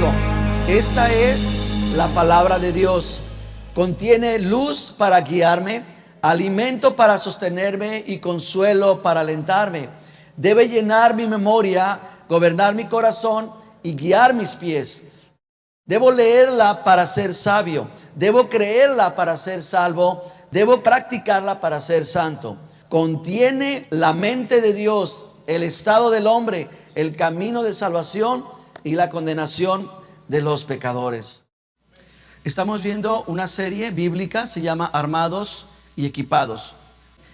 conmigo. Esta es la palabra de Dios. Contiene luz para guiarme, alimento para sostenerme y consuelo para alentarme. Debe llenar mi memoria, gobernar mi corazón y guiar mis pies. Debo leerla para ser sabio. Debo creerla para ser salvo. Debo practicarla para ser santo. Contiene la mente de Dios, el estado del hombre, el camino de salvación y la condenación de los pecadores. Estamos viendo una serie bíblica, se llama Armados y Equipados.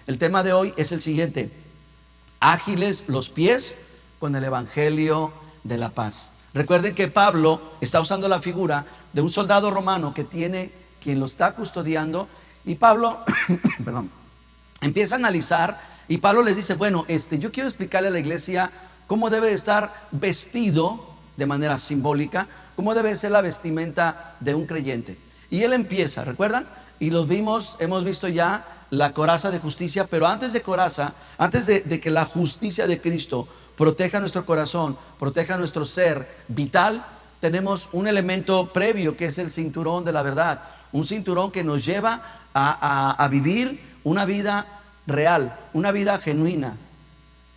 El tema de hoy es el siguiente: ágiles los pies con el evangelio de la paz. Recuerden que Pablo está usando la figura de un soldado romano que tiene quien lo está custodiando, y Pablo empieza a analizar, y Pablo les dice: bueno, yo quiero explicarle a la iglesia cómo debe de estar vestido de manera simbólica, cómo debe ser la vestimenta de un creyente. Y él empieza, ¿recuerdan? Y hemos visto ya la coraza de justicia, pero antes de coraza, antes de que la justicia de Cristo proteja nuestro corazón, proteja nuestro ser vital, tenemos un elemento previo que es el cinturón de la verdad. Un cinturón que nos lleva a vivir una vida real, una vida genuina,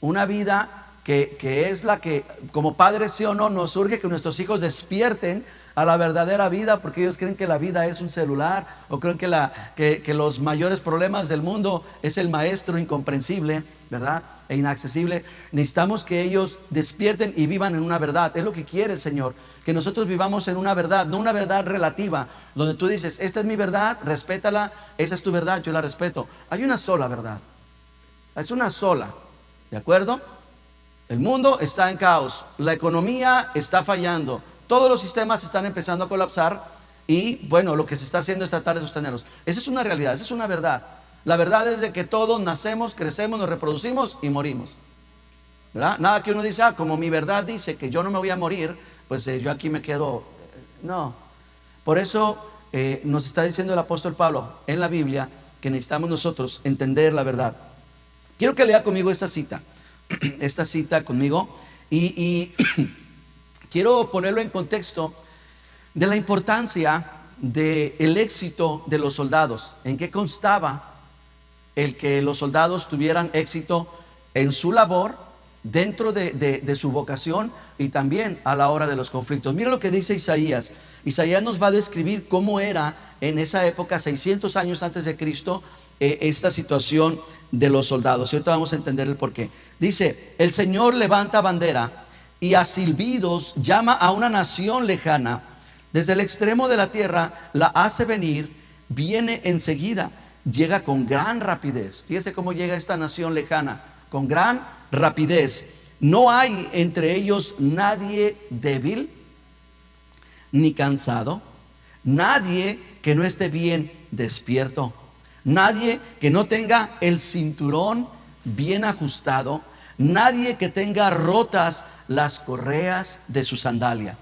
una vida que es la que, como padres, sí o no, nos urge que nuestros hijos despierten a la verdadera vida, porque ellos creen que la vida es un celular, o creen que los mayores problemas del mundo es el maestro incomprensible, ¿verdad? E inaccesible. Necesitamos que ellos despierten y vivan en una verdad. Es lo que quiere el Señor, que nosotros vivamos en una verdad, no una verdad relativa, donde tú dices: esta es mi verdad, respétala, esa es tu verdad, yo la respeto. Hay una sola verdad, es una sola, ¿de acuerdo? El mundo está en caos, la economía está fallando, todos los sistemas están empezando a colapsar, y bueno, lo que se está haciendo es tratar de sostenerlos. Esa es una realidad, esa es una verdad. La verdad es de que todos nacemos, crecemos, nos reproducimos y morimos, ¿verdad? Nada que uno dice: como mi verdad dice que yo no me voy a morir, pues yo aquí me quedo. No. Por eso nos está diciendo el apóstol Pablo en la Biblia que necesitamos nosotros entender la verdad. Quiero que lea conmigo esta cita conmigo, y quiero ponerlo en contexto de la importancia del éxito de los soldados. ¿En qué constaba el que los soldados tuvieran éxito en su labor, dentro de su vocación, y también a la hora de los conflictos? Mira lo que dice Isaías. Isaías nos va a describir cómo era en esa época, 600 años antes de Cristo, esta situación de los soldados. Y ahorita vamos a entender el porqué. Dice: el Señor levanta bandera y a silbidos llama a una nación lejana. Desde el extremo de la tierra la hace venir, viene enseguida, llega con gran rapidez. Fíjese cómo llega esta nación lejana, con gran rapidez. No hay entre ellos nadie débil ni cansado, nadie que no esté bien despierto, nadie que no tenga el cinturón bien ajustado, nadie que tenga rotas las correas de su sandalia,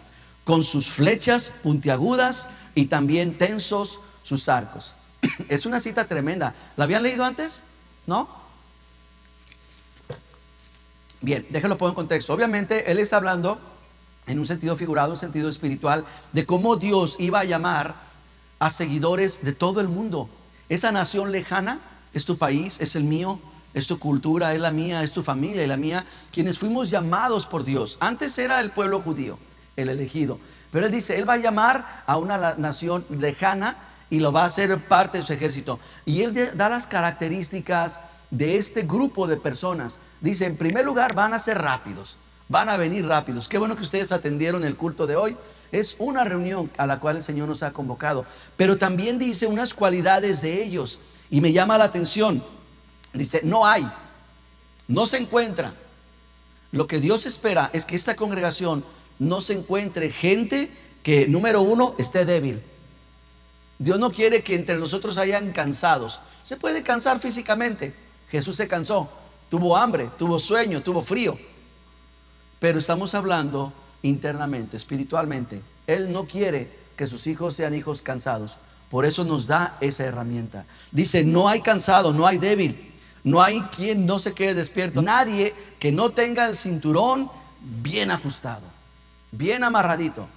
con sus flechas puntiagudas y también tensos sus arcos. Es una cita tremenda. ¿La habían leído antes? ¿No? Bien, déjenlo pongo en contexto. Obviamente él está hablando en un sentido figurado, un sentido espiritual, de cómo Dios iba a llamar a seguidores de todo el mundo. Esa nación lejana es tu país, es el mío, es tu cultura, es la mía, es tu familia y la mía, quienes fuimos llamados por Dios. Antes era el pueblo judío, el elegido, pero él dice: él va a llamar a una nación lejana y lo va a hacer parte de su ejército. Y él da las características de este grupo de personas. Dice: en primer lugar, van a ser rápidos, van a venir rápidos. Qué bueno que ustedes atendieron el culto de hoy. Es una reunión a la cual el Señor nos ha convocado, pero también dice unas cualidades de ellos, y me llama la atención. Dice: no se encuentra. Lo que Dios espera es que esta congregación no se encuentre gente que, número uno, esté débil. Dios no quiere que entre nosotros hayan cansados. Se puede cansar físicamente. Jesús se cansó, tuvo hambre, tuvo sueño, tuvo frío, pero estamos hablando internamente, espiritualmente. Él no quiere que sus hijos sean hijos cansados. Por eso nos da esa herramienta. Dice: no hay cansado, no hay débil, no hay quien no se quede despierto, nadie que no tenga el cinturón bien ajustado, bien amarradito.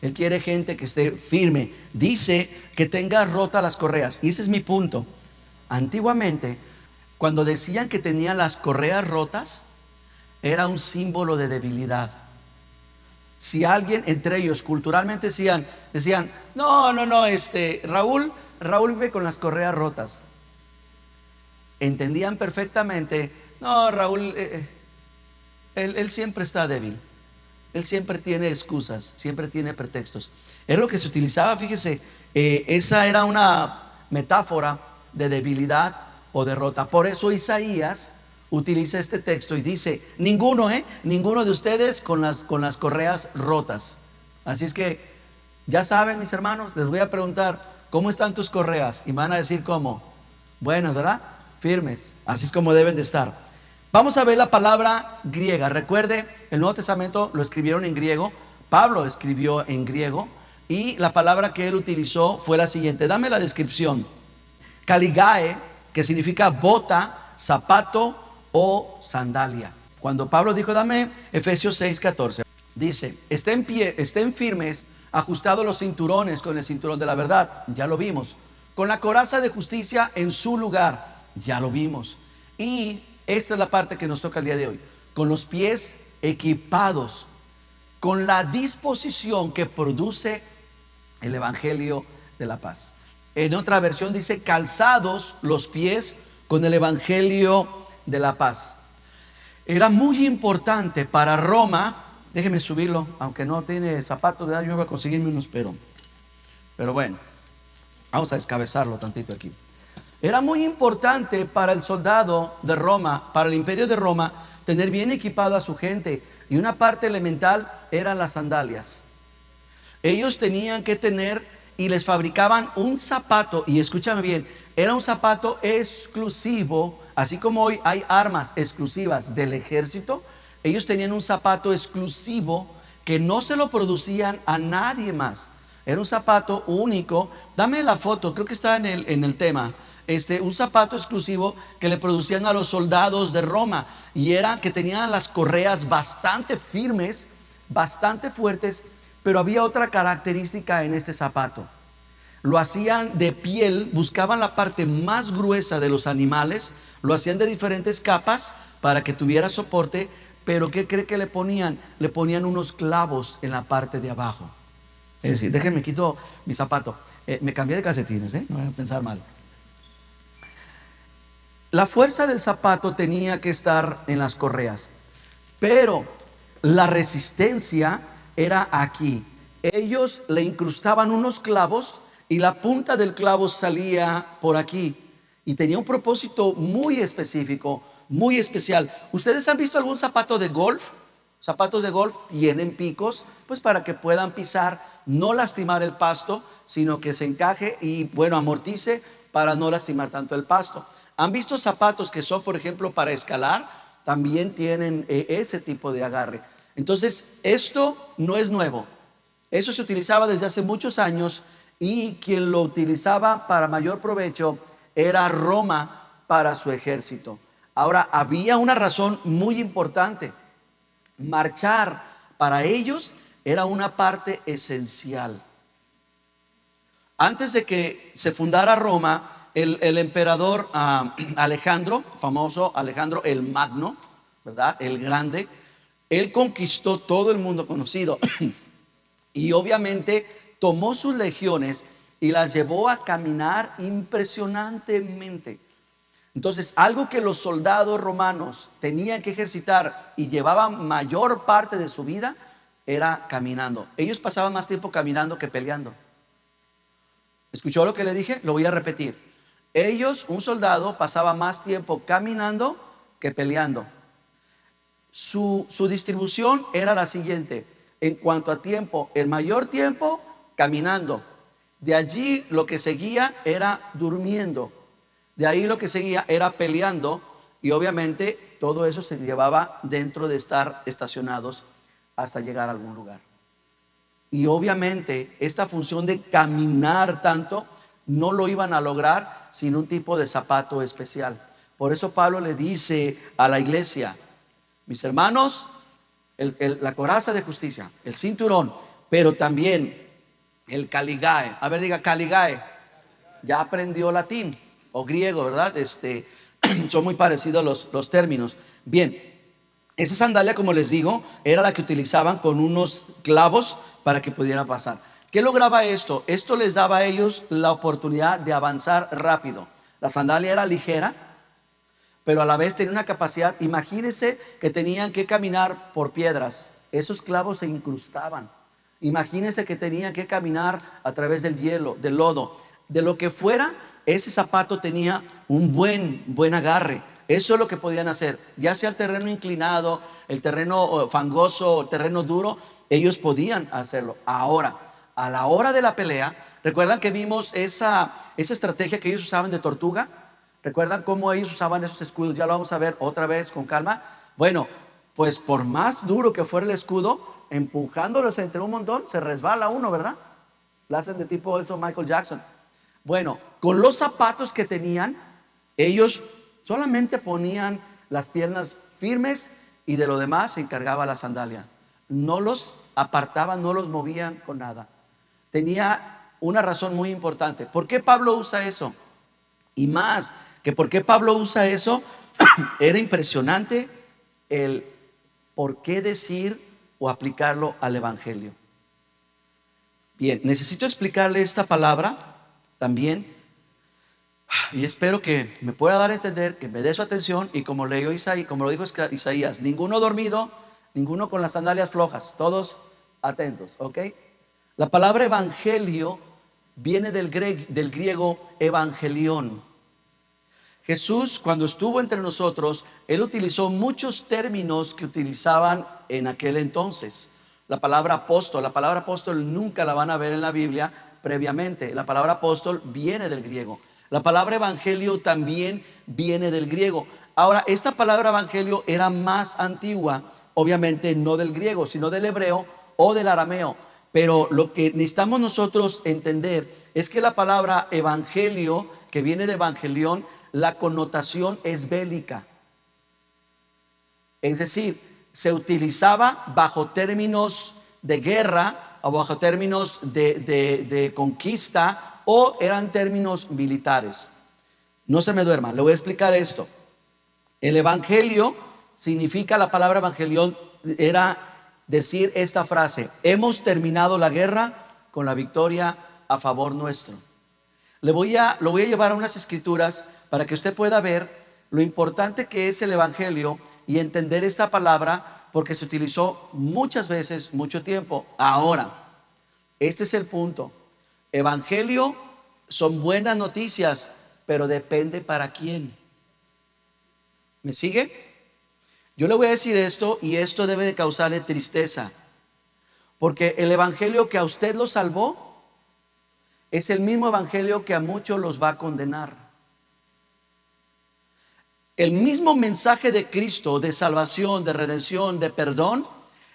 Él quiere gente que esté firme. Dice que tenga rotas las correas. Y ese es mi punto. Antiguamente, cuando decían que tenían las correas rotas, era un símbolo de debilidad. Si alguien entre ellos culturalmente decían, no, Raúl vive con las correas rotas. Entendían perfectamente, no, Raúl, él siempre está débil. Él siempre tiene excusas, siempre tiene pretextos. Es lo que se utilizaba, fíjese, esa era una metáfora de debilidad o derrota. Por eso Isaías utiliza este texto y dice, ninguno de ustedes con las correas rotas. Así es que, ya saben, mis hermanos, les voy a preguntar, ¿cómo están tus correas? Y van a decir, ¿cómo? Buenas, ¿verdad? Firmes. Así es como deben de estar. Vamos a ver la palabra griega. Recuerde, el Nuevo Testamento lo escribieron en griego. Pablo escribió en griego. Y la palabra que él utilizó fue la siguiente. Dame la descripción. Caligae, que significa bota, zapato o sandalia. Cuando Pablo dijo, dame Efesios 6:14. Dice, estén firmes, ajustados los cinturones con el cinturón de la verdad. Ya lo vimos. Con la coraza de justicia en su lugar. Ya lo vimos. Y esta es la parte que nos toca el día de hoy. Con los pies equipados, con la disposición que produce el Evangelio de la paz. En otra versión dice, calzados los pies con el Evangelio de la paz. Era muy importante para Roma. Déjeme subirlo, aunque no tiene zapatos, yo voy a conseguirme unos, pero bueno, vamos a descabezarlo tantito aquí. Era muy importante para el soldado de Roma, para el imperio de Roma, tener bien equipado a su gente. Y una parte elemental eran las sandalias. Ellos tenían que tener y les fabricaban un zapato, y escúchame bien, era un zapato exclusivo, así como hoy hay armas exclusivas del ejército. Ellos tenían un zapato exclusivo que no se lo producían a nadie más. Era un zapato único. Dame la foto, creo que está en el tema. Un zapato exclusivo que le producían a los soldados de Roma, y era que tenían las correas bastante firmes, bastante fuertes, pero había otra característica en este zapato. Lo hacían de piel, buscaban la parte más gruesa de los animales, lo hacían de diferentes capas para que tuviera soporte, pero ¿qué cree que le ponían? Le ponían unos clavos en la parte de abajo. Es decir, déjenme quito mi zapato. Me cambié de calcetines, no voy a pensar mal. La fuerza del zapato tenía que estar en las correas, pero la resistencia era aquí. Ellos le incrustaban unos clavos y la punta del clavo salía por aquí, y tenía un propósito muy específico, muy especial. ¿Ustedes han visto algún zapato de golf? Zapatos de golf tienen picos, pues para que puedan pisar, no lastimar el pasto, sino que se encaje y amortice para no lastimar tanto el pasto. ¿Han visto zapatos que son, por ejemplo, para escalar? También tienen ese tipo de agarre. Entonces, esto no es nuevo. Eso se utilizaba desde hace muchos años, y quien lo utilizaba para mayor provecho era Roma para su ejército. Ahora, había una razón muy importante. Marchar para ellos era una parte esencial. Antes de que se fundara Roma, el emperador Alejandro, famoso Alejandro el Magno, ¿verdad? El Grande, él conquistó todo el mundo conocido y obviamente tomó sus legiones y las llevó a caminar impresionantemente. Entonces, algo que los soldados romanos tenían que ejercitar y llevaban mayor parte de su vida era caminando. Ellos pasaban más tiempo caminando que peleando. ¿Escuchó lo que le dije? Lo voy a repetir. Ellos, un soldado, pasaba más tiempo caminando que peleando. Su distribución era la siguiente. En cuanto a tiempo, el mayor tiempo caminando. De allí lo que seguía era durmiendo. De ahí lo que seguía era peleando. Y obviamente todo eso se llevaba dentro de estar estacionados hasta llegar a algún lugar. Y obviamente esta función de caminar tanto no lo iban a lograr sin un tipo de zapato especial. Por eso Pablo le dice a la iglesia: mis hermanos, la coraza de justicia, el cinturón, pero también el caligae. A ver, diga caligae. Ya aprendió latín o griego, ¿verdad? Son muy parecidos los términos. Bien, esa sandalia, como les digo, era la que utilizaban con unos clavos para que pudiera pasar. ¿Qué lograba esto? Esto les daba a ellos la oportunidad de avanzar rápido. La sandalia era ligera, pero a la vez tenía una capacidad. Imagínense que tenían que caminar por piedras. Esos clavos se incrustaban. Imagínense que tenían que caminar a través del hielo, del lodo, de lo que fuera. Ese zapato tenía un buen agarre. Eso es lo que podían hacer, ya sea el terreno inclinado, el terreno fangoso, el terreno duro. Ellos podían hacerlo. Ahora, a la hora de la pelea, ¿recuerdan que vimos esa estrategia que ellos usaban de tortuga? ¿Recuerdan cómo ellos usaban esos escudos? Ya lo vamos a ver otra vez con calma. Bueno, pues por más duro que fuera el escudo, empujándolos entre un montón, se resbala uno, ¿verdad? La hacen de tipo eso Michael Jackson. Bueno, con los zapatos que tenían, ellos solamente ponían las piernas firmes y de lo demás se encargaba la sandalia. No los apartaban, no los movían con nada. Tenía una razón muy importante. ¿Por qué Pablo usa eso? Y más que por qué Pablo usa eso, era impresionante el por qué decir o aplicarlo al evangelio. Bien, necesito explicarle esta palabra también. Y espero que me pueda dar a entender, que me dé su atención. Y como leyó Isaías, como lo dijo Isaías, ninguno dormido, ninguno con las sandalias flojas, todos atentos, ¿ok? La palabra evangelio viene del griego evangelión. Jesús, cuando estuvo entre nosotros, Él utilizó muchos términos que utilizaban en aquel entonces. La palabra apóstol nunca la van a ver en la Biblia previamente. La palabra apóstol viene del griego. La palabra evangelio también viene del griego. Ahora, esta palabra evangelio era más antigua, obviamente no del griego, sino del hebreo o del arameo. Pero lo que necesitamos nosotros entender es que la palabra evangelio, que viene de evangelión, la connotación es bélica. Es decir, se utilizaba bajo términos de guerra o bajo términos de conquista, o eran términos militares. No se me duerma, le voy a explicar esto. El evangelio significa, la palabra evangelión era decir esta frase: hemos terminado la guerra con la victoria a favor nuestro. Lo voy a llevar a unas escrituras para que usted pueda ver lo importante que es el evangelio y entender esta palabra, porque se utilizó muchas veces, mucho tiempo. Ahora, este es el punto. Evangelio son buenas noticias, pero depende para quién. ¿Me sigue? Yo le voy a decir esto, y esto debe de causarle tristeza, porque el evangelio que a usted lo salvó es el mismo evangelio que a muchos los va a condenar. El mismo mensaje de Cristo, de salvación, de redención, de perdón,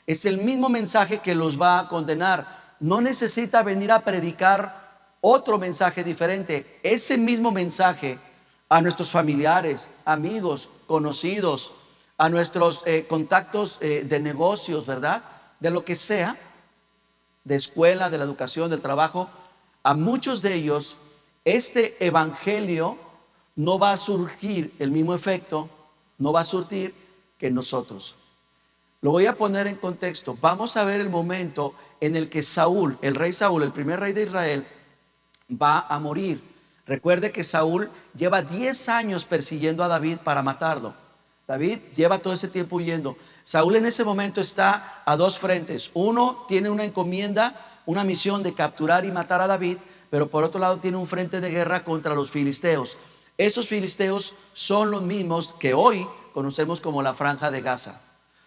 es el mismo mensaje que los va a condenar. No necesita venir a predicar otro mensaje diferente. Ese mismo mensaje a nuestros familiares, amigos, conocidos, a nuestros contactos de negocios, ¿verdad? De lo que sea, de escuela, de la educación, del trabajo. A muchos de ellos, este evangelio no va a surgir el mismo efecto, no va a surtir que nosotros. Lo voy a poner en contexto. Vamos a ver el momento en el que Saúl, el rey Saúl, el primer rey de Israel, va a morir. Recuerde que Saúl lleva 10 años persiguiendo a David para matarlo. David lleva todo ese tiempo huyendo. Saúl en ese momento está a dos frentes. Uno, tiene una encomienda, una misión de capturar y matar a David, pero por otro lado tiene un frente de guerra contra los filisteos. Esos filisteos son los mismos que hoy conocemos como la Franja de Gaza.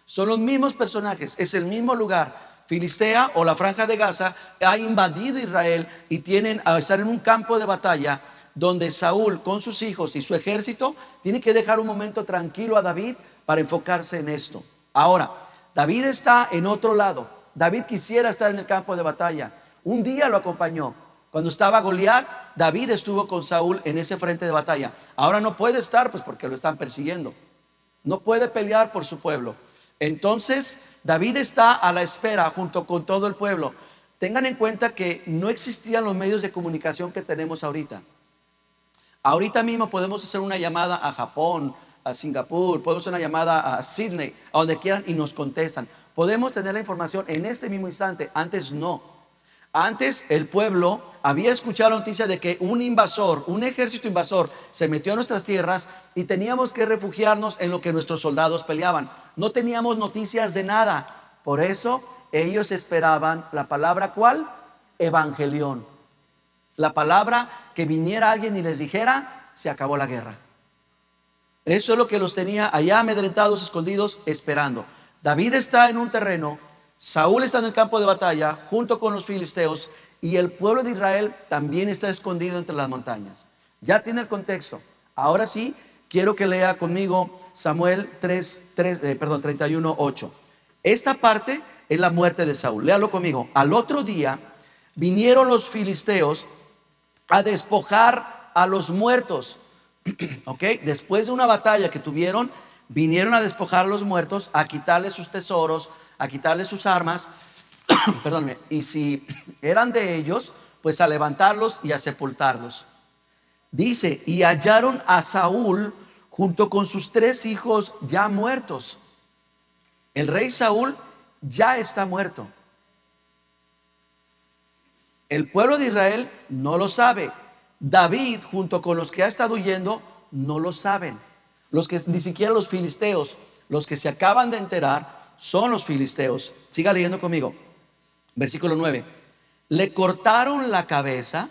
Son los mismos personajes, es el mismo lugar. Filistea o la Franja de Gaza ha invadido Israel y tienen a estar en un campo de batalla donde Saúl con sus hijos y su ejército tiene que dejar un momento tranquilo a David para enfocarse en esto. Ahora, David está en otro lado. David quisiera estar en el campo de batalla. Un día lo acompañó. Cuando estaba Goliat, David estuvo con Saúl en ese frente de batalla. Ahora no puede estar, pues porque lo están persiguiendo. No puede pelear por su pueblo. Entonces David está a la espera junto con todo el pueblo. tengan en cuenta que no existían los medios de comunicación que tenemos ahorita. Ahorita mismo podemos hacer una llamada a Japón, a Singapur, podemos hacer una llamada a Sydney, a donde quieran y nos contestan. Podemos tener la información en este mismo instante. Antes no. Antes el pueblo había escuchado la noticia de que un invasor, un ejército invasor se metió a nuestras tierras y teníamos que refugiarnos en lo que nuestros soldados peleaban. No teníamos noticias de nada. Por eso ellos esperaban la palabra ¿cuál? Evangelión. La palabra que viniera alguien y les dijera, se acabó la guerra. Eso es lo que los tenía allá amedrentados, escondidos, esperando. David está en un terreno, Saúl está en el campo de batalla junto con los filisteos y el pueblo de Israel también está escondido entre las montañas. Ya tiene el contexto. Ahora sí, quiero que lea conmigo Samuel 31:8. Esta parte es la muerte de Saúl. Léalo conmigo. Al otro día vinieron los filisteos a despojar a los muertos. ¿Ok? Después de una batalla que tuvieron, vinieron a despojar a los muertos, a quitarles sus tesoros, a quitarles sus armas. Perdónme. Y si eran de ellos, pues a levantarlos y a sepultarlos. Dice, y hallaron a Saúl junto con sus 3 hijos ya muertos. El rey Saúl ya está muerto. El pueblo de Israel no lo sabe. David, junto con los que ha estado huyendo, no lo saben. Los que ni siquiera los filisteos, los que se acaban de enterar, son los filisteos. Siga leyendo conmigo. Versículo 9. Le cortaron la cabeza,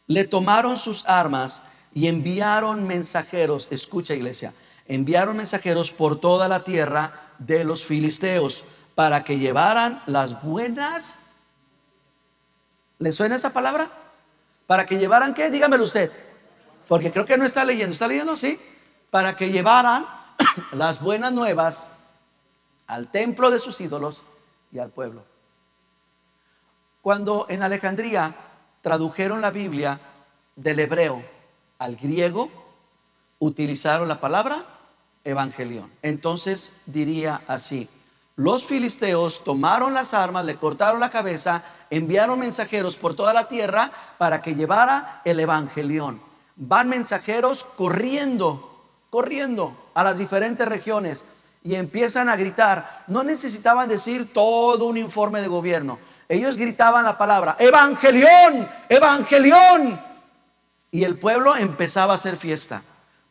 le tomaron sus armas y enviaron mensajeros. Escucha, iglesia. Enviaron mensajeros por toda la tierra de los filisteos para que llevaran las buenas. ¿Le suena esa palabra? Para que llevaran ¿qué? Dígamelo usted, porque creo que no está leyendo. ¿Está leyendo? Sí. Para que llevaran las buenas nuevas al templo de sus ídolos y al pueblo. Cuando en Alejandría tradujeron la Biblia del hebreo al griego, utilizaron la palabra evangelión. Entonces diría así: los filisteos tomaron las armas, le cortaron la cabeza, enviaron mensajeros por toda la tierra para que llevara el evangelión. Van mensajeros corriendo a las diferentes regiones y empiezan a gritar. No necesitaban decir todo un informe de gobierno. Ellos gritaban la palabra evangelión, evangelión. Y el pueblo empezaba a hacer fiesta,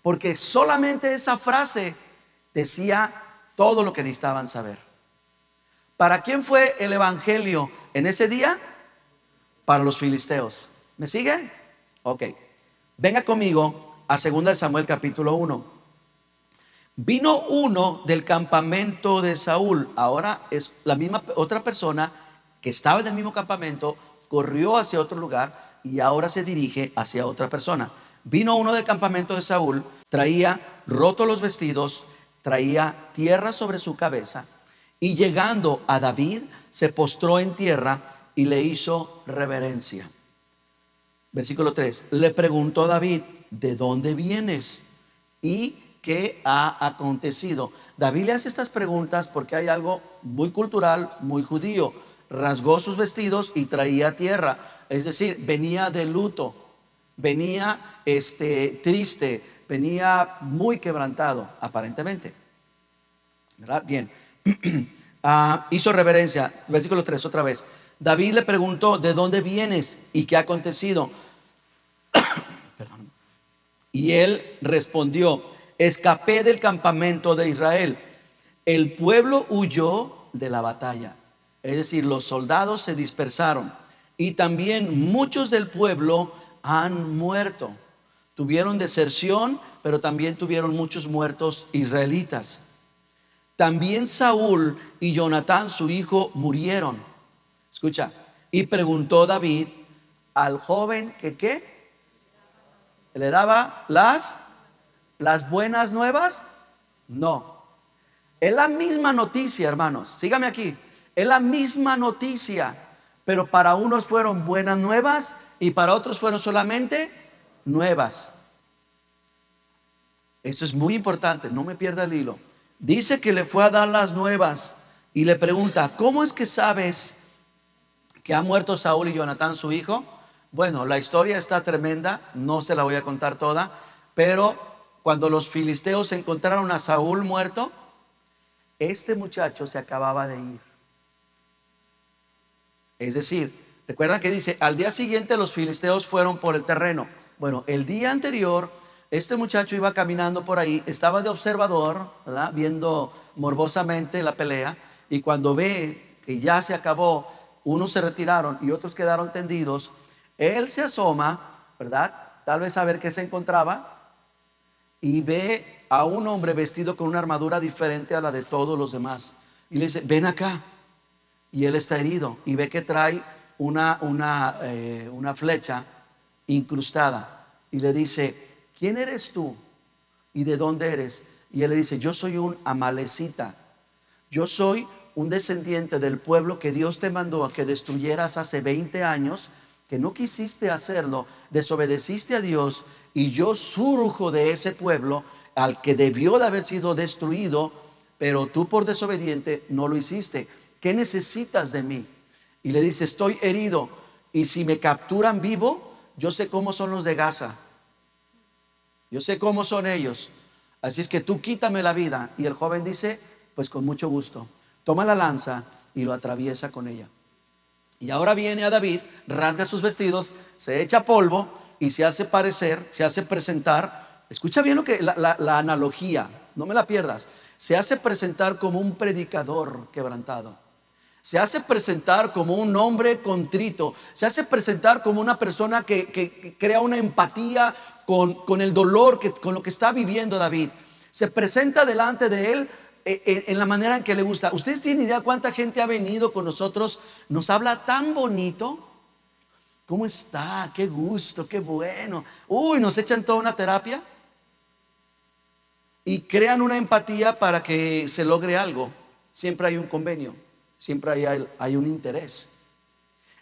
porque solamente esa frase decía todo lo que necesitaban saber. ¿Para quién fue el evangelio en ese día? Para los filisteos. ¿Me sigue? Ok. Venga conmigo a 2 Samuel capítulo 1. Vino uno del campamento de Saúl. Ahora es la misma otra persona que estaba en el mismo campamento, corrió hacia otro lugar y ahora se dirige hacia otra persona. Vino uno del campamento de Saúl, traía rotos los vestidos, traía tierra sobre su cabeza. Y llegando a David, se postró en tierra y le hizo reverencia. Versículo 3. Le preguntó David: ¿de dónde vienes? ¿Y qué ha acontecido? David le hace estas preguntas porque hay algo muy cultural, muy judío. Rasgó sus vestidos y traía tierra. Es decir, venía de luto, venía triste, venía muy quebrantado, aparentemente. ¿Verdad? Bien. Hizo reverencia. Versículo 3 otra vez. David le preguntó: ¿de dónde vienes y qué ha acontecido? Perdón. Y él respondió: escapé del campamento de Israel. El pueblo huyó de la batalla. Es decir, los soldados se dispersaron y también muchos del pueblo han muerto. Tuvieron deserción, pero también tuvieron muchos muertos israelitas. También Saúl y Jonatán, su hijo, murieron. Escucha. Y preguntó David al joven que ¿qué? ¿Le daba las buenas nuevas? No. Es la misma noticia, hermanos. Sígame aquí. Es la misma noticia, pero para unos fueron buenas nuevas y para otros fueron solamente nuevas. Eso es muy importante, no me pierda el hilo. Dice que le fue a dar las nuevas y le pregunta: ¿cómo es que sabes que ha muerto Saúl y Jonatán su hijo. Bueno, la historia está tremenda, no se la voy a contar toda, pero cuando los filisteos encontraron a Saúl muerto, este muchacho se acababa de ir. Es decir, recuerdan que dice, al día siguiente los filisteos fueron por el terreno. Bueno, el día anterior, este muchacho iba caminando por ahí, estaba de observador, ¿verdad? Viendo morbosamente la pelea, y cuando ve que ya se acabó, unos se retiraron y otros quedaron tendidos, él se asoma, ¿verdad? Tal vez a ver qué se encontraba, y ve a un hombre vestido con una armadura diferente a la de todos los demás, y le dice, ven acá. Y él está herido y ve que trae una flecha incrustada, y le dice, ¿quién eres tú y de dónde eres? Y él le dice, yo soy un amalecita, yo soy un descendiente del pueblo que Dios te mandó a que destruyeras hace 20 años, que no quisiste hacerlo, desobedeciste a Dios, y yo surjo de ese pueblo al que debió de haber sido destruido, pero tú por desobediente no lo hiciste. ¿Qué necesitas de mí? Y le dice, estoy herido, y si me capturan vivo, yo sé cómo son los de Gaza, yo sé cómo son ellos, así es que tú quítame la vida. Y el joven dice, pues con mucho gusto. Toma la lanza y lo atraviesa con ella. Y ahora viene a David, rasga sus vestidos, se echa polvo y se hace parecer, se hace presentar. Escucha bien lo que la analogía, no me la pierdas. Se hace presentar como un predicador quebrantado. Se hace presentar como un hombre contrito. Se hace presentar como una persona que crea una empatía con el dolor, con lo que está viviendo David. Se presenta delante de él en la manera en que le gusta. ¿Ustedes tienen idea cuánta gente ha venido con nosotros? Nos habla tan bonito. ¿Cómo está? Qué gusto, qué bueno. Uy, nos echan toda una terapia y crean una empatía para que se logre algo. Siempre hay un convenio, siempre hay un interés.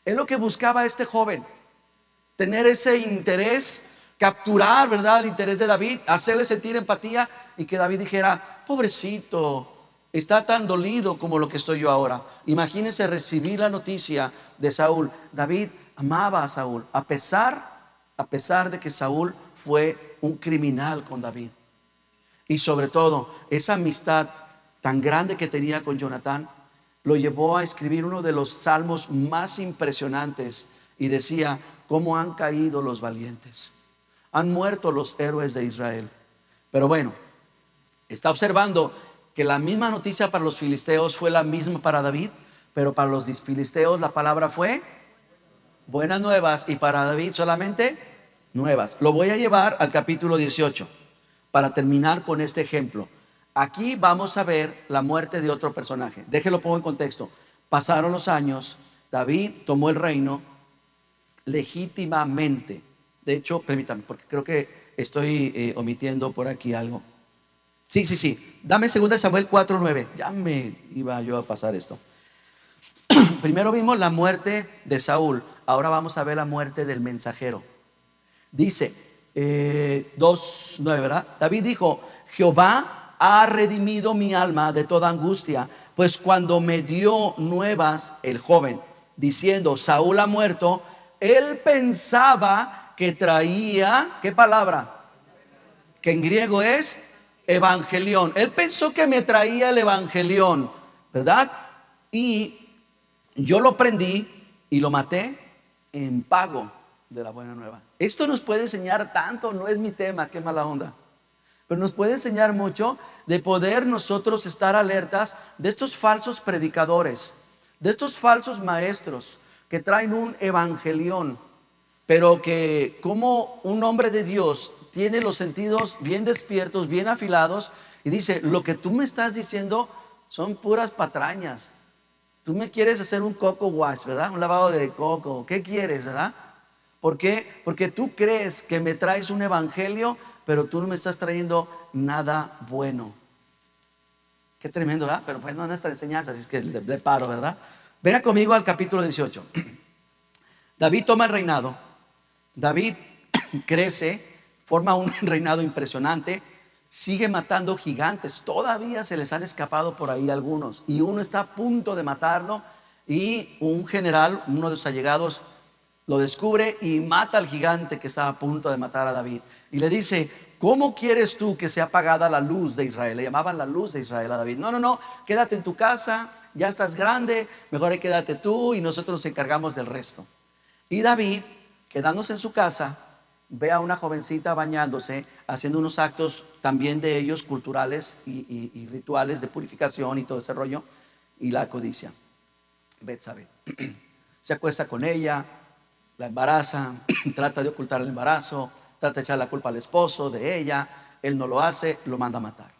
Es lo que buscaba este joven, tener ese interés, capturar, ¿verdad?, el interés de David, hacerle sentir empatía, y que David dijera, pobrecito, está tan dolido como lo que estoy yo ahora. Imagínense recibir la noticia de Saúl. David amaba a Saúl, a pesar de que Saúl fue un criminal con David. Y sobre todo, esa amistad tan grande que tenía con Jonatán lo llevó a escribir uno de los salmos más impresionantes, y decía, cómo han caído los valientes, han muerto los héroes de Israel. Pero bueno, está observando que la misma noticia para los filisteos fue la misma para David, pero para los filisteos la palabra fue buenas nuevas, y para David solamente nuevas. Lo voy a llevar al capítulo 18 para terminar con este ejemplo. Aquí vamos a ver la muerte de otro personaje. Déjelo, pongo en contexto. Pasaron los años, David tomó el reino legítimamente. De hecho, permítame, porque creo que estoy omitiendo por aquí algo. Sí. Dame 2 Samuel 4:9. Ya me iba yo a pasar esto. Primero vimos la muerte de Saúl. Ahora vamos a ver la muerte del mensajero. Dice 2:9, ¿verdad? David dijo, Jehová ha redimido mi alma de toda angustia, pues cuando me dio nuevas el joven, diciendo, Saúl ha muerto, él pensaba que traía, ¿qué palabra? Que en griego es evangelión. Él pensó que me traía el evangelión, ¿verdad? Y yo lo prendí y lo maté en pago de la buena nueva. Esto nos puede enseñar tanto, no es mi tema, qué mala onda, pero nos puede enseñar mucho de poder nosotros estar alertas de estos falsos predicadores, de estos falsos maestros que traen un evangelión, pero que como un hombre de Dios tiene los sentidos bien despiertos, bien afilados, y dice, lo que tú me estás diciendo son puras patrañas. Tú me quieres hacer un coco wash, ¿verdad? Un lavado de coco. ¿Qué quieres, verdad? ¿Por qué? Porque tú crees que me traes un evangelio, pero tú no me estás trayendo nada bueno. Qué tremendo, ¿verdad? Pero pues no es nuestra enseñanza, así es que le paro, ¿verdad? Venga conmigo al capítulo 18. David toma el reinado. David crece, forma un reinado impresionante, sigue matando gigantes. Todavía se les han escapado por ahí algunos, y uno está a punto de matarlo, Y un general, uno de sus allegados, lo descubre y mata al gigante que estaba a punto de matar a David. Y le dice: ¿cómo quieres tú que sea apagada la luz de Israel? Le llamaban la luz de Israel a David. No, no, no, quédate en tu casa, ya estás grande, mejor quédate tú y nosotros nos encargamos del resto. Y David, quedándose en su casa, ve a una jovencita bañándose, haciendo unos actos también de ellos culturales y rituales de purificación y todo ese rollo, y la codicia. Betsabé. Se acuesta con ella, la embaraza, trata de ocultar el embarazo, trata de echar la culpa al esposo de ella. Él no lo hace, lo manda a matar.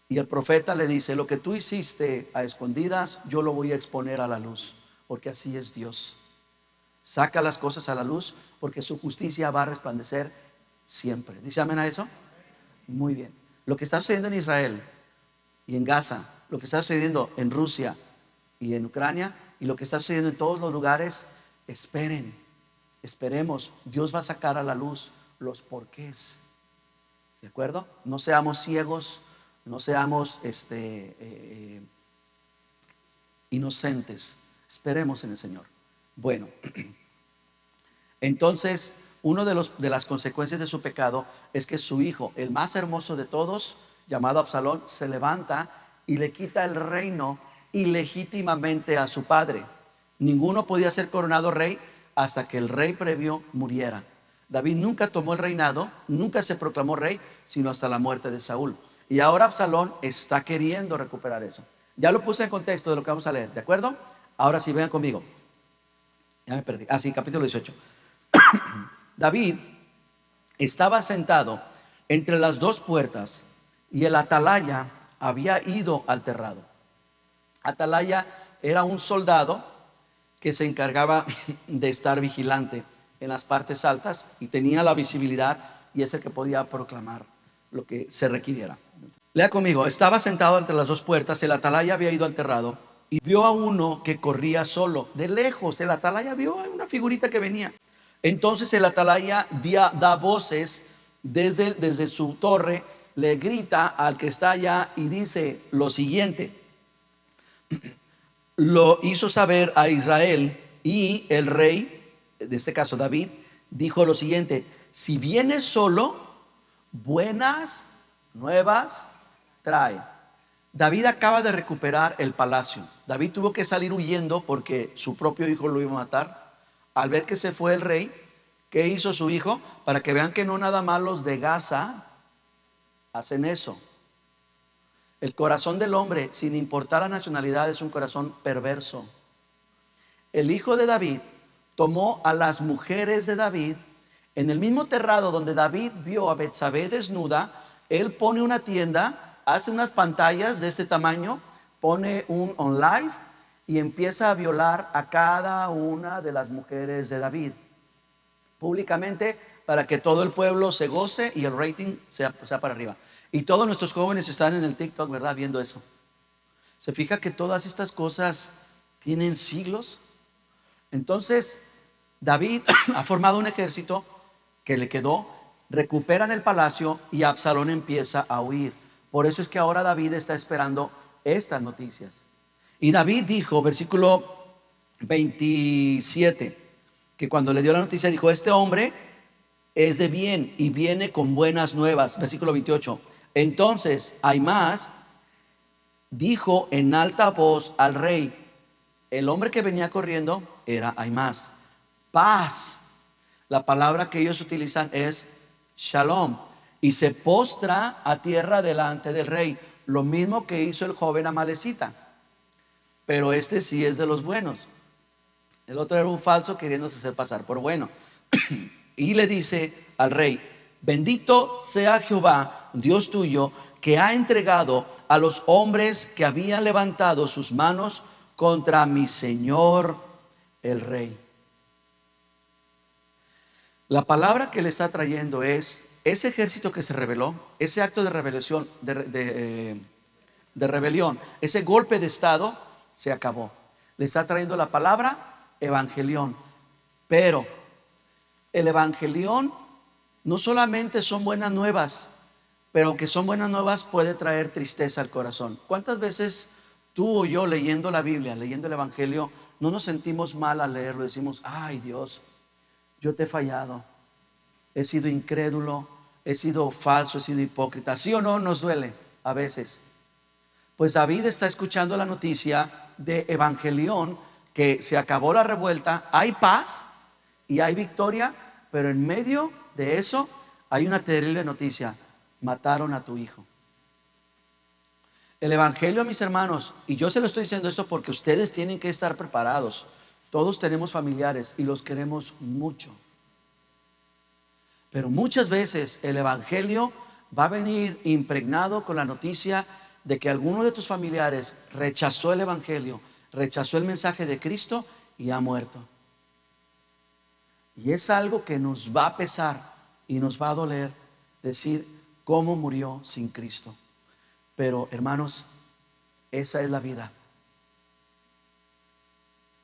Y el profeta le dice: lo que tú hiciste a escondidas, yo lo voy a exponer a la luz, porque así es Dios. Saca las cosas a la luz, porque su justicia va a resplandecer siempre. ¿Dice amén a eso? Muy bien. Lo que está sucediendo en Israel y en Gaza, lo que está sucediendo en Rusia y en Ucrania, y lo que está sucediendo en todos los lugares, esperemos, Dios va a sacar a la luz los porqués. ¿De acuerdo? No seamos ciegos, no seamos inocentes. Esperemos en el Señor. Bueno, entonces una de las consecuencias de su pecado es que su hijo, el más hermoso de todos, llamado Absalón, se levanta y le quita el reino ilegítimamente a su padre. Ninguno podía ser coronado rey hasta que el rey previo muriera. David nunca tomó el reinado, nunca se proclamó rey, sino hasta la muerte de Saúl. Y ahora Absalón está queriendo recuperar eso. Ya lo puse en contexto de lo que vamos a leer, ¿de acuerdo? Ahora sí, vean conmigo. Ya me perdí. Sí, capítulo 18. David estaba sentado entre las dos puertas y el atalaya había ido al terrado. Atalaya era un soldado que se encargaba de estar vigilante en las partes altas y tenía la visibilidad, y es el que podía proclamar lo que se requiriera. Lea conmigo: estaba sentado entre las dos puertas, el atalaya había ido al terrado y vio a uno que corría solo. De lejos, el atalaya vio a una figurita que venía. Entonces el atalaya da voces desde su torre, le grita al que está allá y dice lo siguiente. Lo hizo saber a Israel, y el rey, en este caso David, dijo lo siguiente: si vienes solo, buenas nuevas trae. David acaba de recuperar el palacio. David tuvo que salir huyendo porque su propio hijo lo iba a matar. Al ver que se fue el rey, ¿qué hizo su hijo? Para que vean que no nada más los de Gaza hacen eso. El corazón del hombre, sin importar la nacionalidad, es un corazón perverso. El hijo de David tomó a las mujeres de David en el mismo terrado donde David vio a Betsabé desnuda. Él pone una tienda, hace unas pantallas de este tamaño, pone un live y empieza a violar a cada una de las mujeres de David públicamente, para que todo el pueblo se goce y el rating sea para arriba. Y todos nuestros jóvenes están en el TikTok, ¿verdad? Viendo eso. Se fija que todas estas cosas tienen siglos. Entonces David ha formado un ejército que le quedó, recuperan el palacio y Absalón empieza a huir. Por eso es que ahora David está esperando estas noticias. Y David dijo, versículo 27, que cuando le dio la noticia dijo: este hombre es de bien y viene con buenas nuevas. Versículo 28. Entonces Ahimaas dijo en alta voz al rey. El hombre que venía corriendo era Ahimaas. Paz. La palabra que ellos utilizan es shalom. Y se postra a tierra delante del rey. Lo mismo que hizo el joven amalecita. Pero este sí es de los buenos. El otro era un falso queriéndose hacer pasar por bueno. Y le dice al rey: bendito sea Jehová, Dios tuyo, que ha entregado a los hombres que habían levantado sus manos contra mi señor el rey. La palabra que le está trayendo es: ese ejército que se rebeló, ese acto de rebelión, de rebelión, ese golpe de estado se acabó. Le está trayendo la palabra evangelión. Pero el evangelión no solamente son buenas nuevas, pero aunque son buenas nuevas puede traer tristeza al corazón. ¿Cuántas veces tú o yo leyendo la Biblia, leyendo el Evangelio, no nos sentimos mal al leerlo. Decimos, ay Dios, yo te he fallado, he sido incrédulo, he sido falso, he sido hipócrita. ¿Sí o no nos duele a veces? Pues David está escuchando la noticia de Evangelión, que se acabó la revuelta, hay paz y hay victoria, pero en medio de eso hay una terrible noticia: mataron a tu hijo. El Evangelio, mis hermanos, y yo se lo estoy diciendo esto porque ustedes tienen que estar preparados. Todos tenemos familiares y los queremos mucho. Pero muchas veces el Evangelio va a venir impregnado con la noticia de que alguno de tus familiares rechazó el Evangelio, rechazó el mensaje de Cristo y ha muerto. Y es algo que nos va a pesar y nos va a doler decir cómo murió sin Cristo. Pero hermanos, esa es la vida.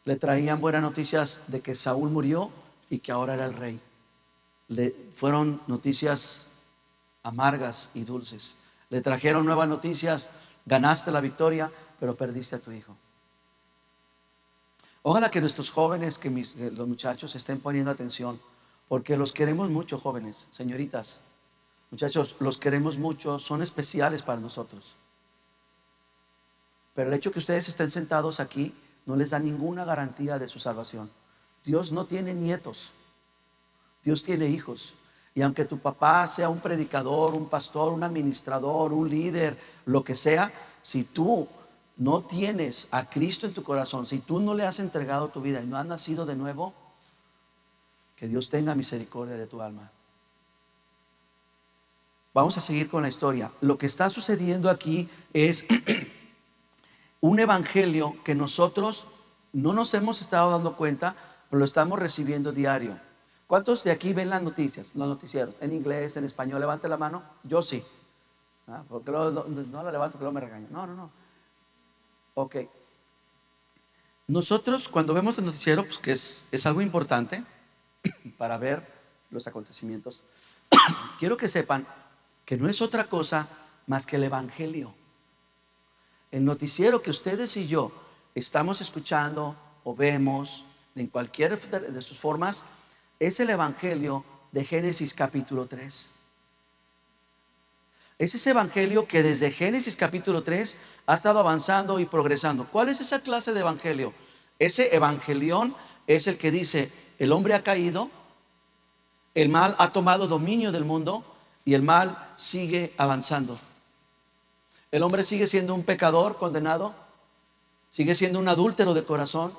Le traían buenas noticias de que Saúl murió y que ahora era el rey. Fueron noticias amargas y dulces. Le trajeron nuevas noticias: ganaste la victoria, pero perdiste a tu hijo. Ojalá que nuestros jóvenes, que los muchachos estén poniendo atención, porque los queremos mucho, jóvenes, señoritas, muchachos, los queremos mucho, son especiales para nosotros. Pero el hecho que ustedes estén sentados aquí no les da ninguna garantía de su salvación. Dios no tiene nietos, Dios tiene hijos. Y aunque tu papá sea un predicador, un pastor, un administrador, un líder, lo que sea, si tú no tienes a Cristo en tu corazón, si tú no le has entregado tu vida y no has nacido de nuevo, que Dios tenga misericordia de tu alma. Vamos a seguir con la historia. Lo que está sucediendo aquí es un evangelio que nosotros no nos hemos estado dando cuenta, pero lo estamos recibiendo diario. ¿Cuántos de aquí ven las noticias, los noticieros? En inglés, en español, levante la mano. Yo sí. Porque no la levanto, que luego me regañan. No. Ok. Nosotros cuando vemos el noticiero, pues que es algo importante para ver los acontecimientos. Quiero que sepan que no es otra cosa más que el evangelio. El noticiero que ustedes y yo estamos escuchando o vemos en cualquiera de sus formas es el evangelio de Génesis capítulo 3. Es ese evangelio que desde Génesis capítulo 3 ha estado avanzando y progresando. ¿Cuál es esa clase de evangelio? Ese evangelión es el que dice: el hombre ha caído, el mal ha tomado dominio del mundo y el mal sigue avanzando. El hombre sigue siendo un pecador condenado, sigue siendo un adúltero de corazón.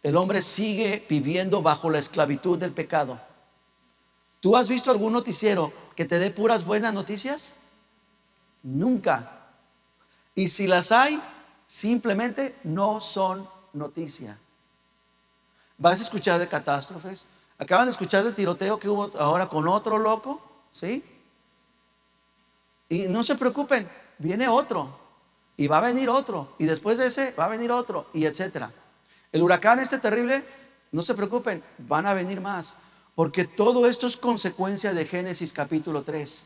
El hombre sigue viviendo bajo la esclavitud del pecado. ¿Tú has visto algún noticiero que te dé puras buenas noticias? Nunca. Y si las hay, simplemente no son noticia. Vas a escuchar de catástrofes. Acaban de escuchar del tiroteo que hubo ahora con otro loco, ¿sí? Y no se preocupen, viene otro, y va a venir otro, y después de ese va a venir otro, y etcétera. El huracán este terrible, no se preocupen, van a venir más, porque todo esto es consecuencia de Génesis capítulo 3,